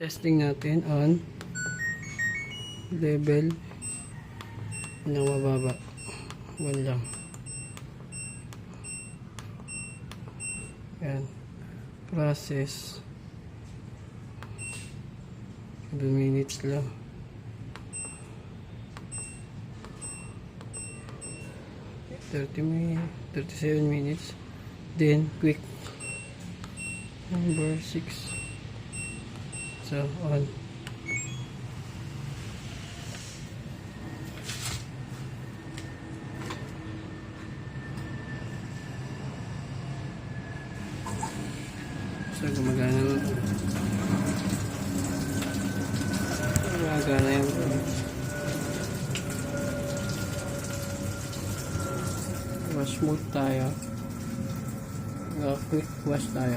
Testing natin on level ng mababa. 1 lang. Yan. Process. 2 minutes lang. 37 minutes. Then quick. Number 6. So on. So gumagana na. Gumagana yan. Wash mode tayo. Quick wash tayo.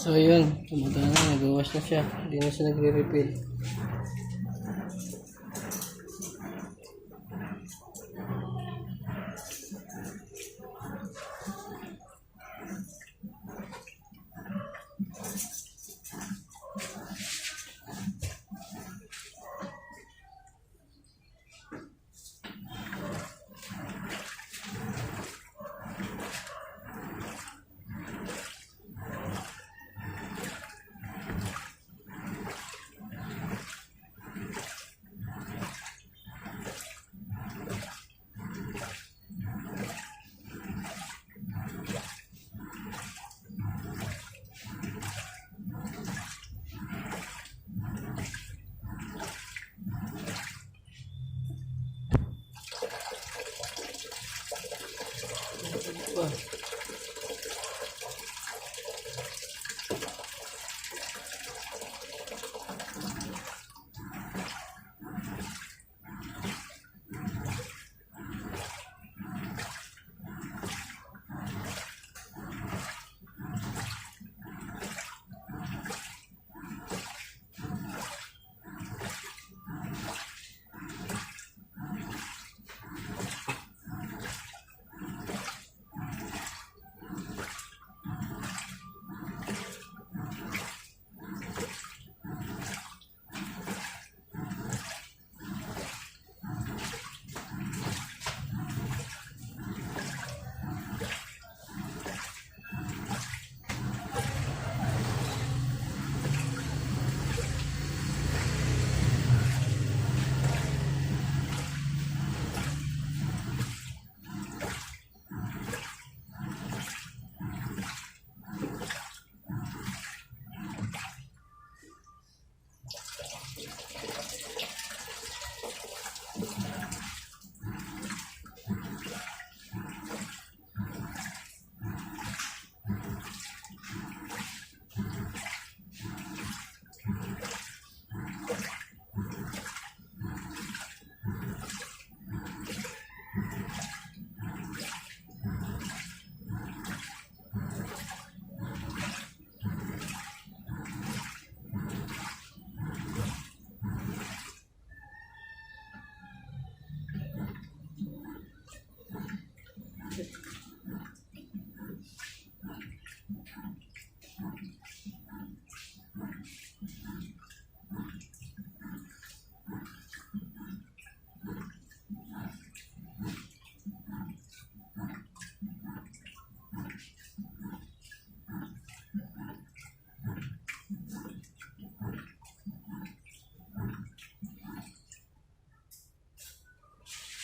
So yun, gumagana na, nag-wash na siya. Hindi na siya nagre-refill.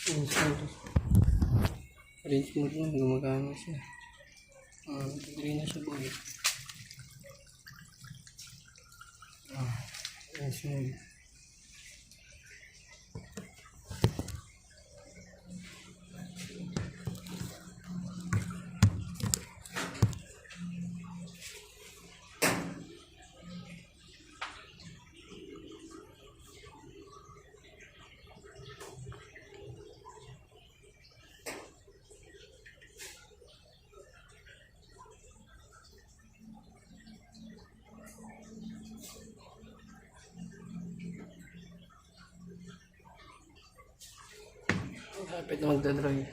Rinse mode. Rinse mode na, gumagana siya. Nag-dry na siya boy. Rinse mode. Kapit na magdadry.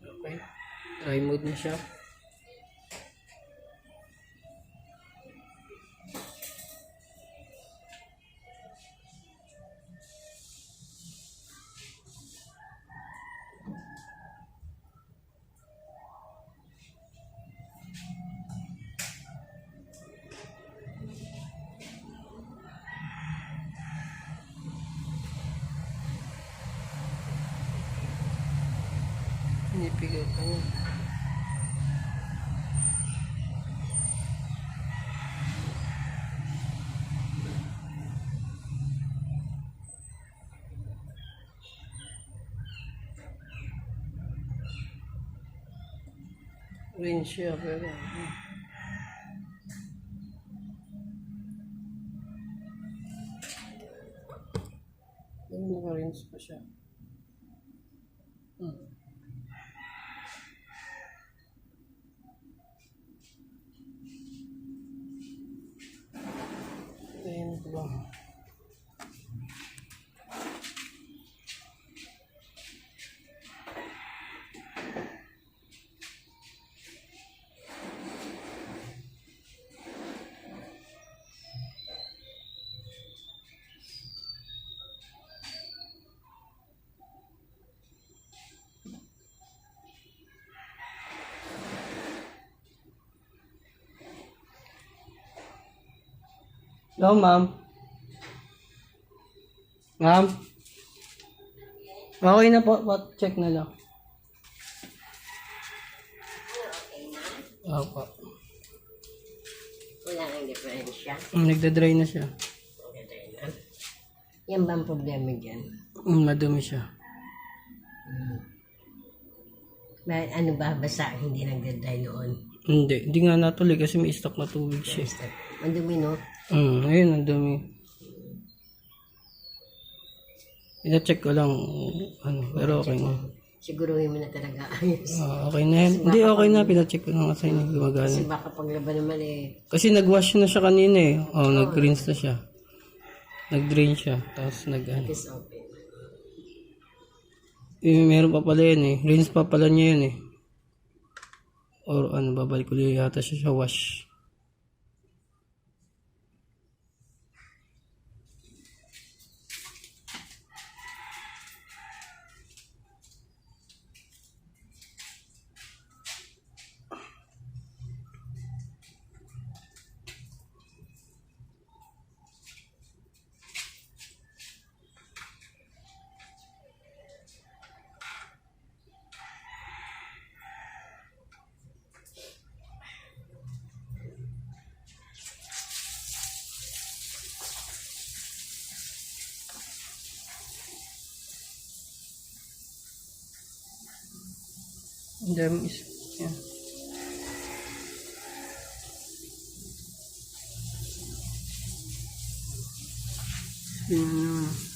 Okay. Dry mode na siya. Pinipigaw pa niya. Rinse siya pero naka-rinse pa siya. Ayan ito ba? Hello, ma'am. Ma'am? Okay na po. Check na lang. Opo. Wala nang diferensya. Nagda-dry na siya. Nagdadry na. Yan ba ang problema dyan? Madumi siya. Ano ba, basa hindi nagdadry noon? Hindi nga natuloy kasi may stock na tubig siya. Ang dumi, no? Ayun, ang dumi. Ina-check ko lang, pero okay na. Siguruhin mo na talaga ayos. Okay na yan. Hindi, okay na. Pina-check ko lang kasi gumagana. Kasi baka paglaba naman Kasi nag-wash na siya kanina eh. Nag-rinse na siya. Nag-drain siya. Tapos is open. Meron pa pala yan eh. Rinse pa pala niya yan eh. Or babalik ulit yata siya sa wash. Derm is, yan. Yun.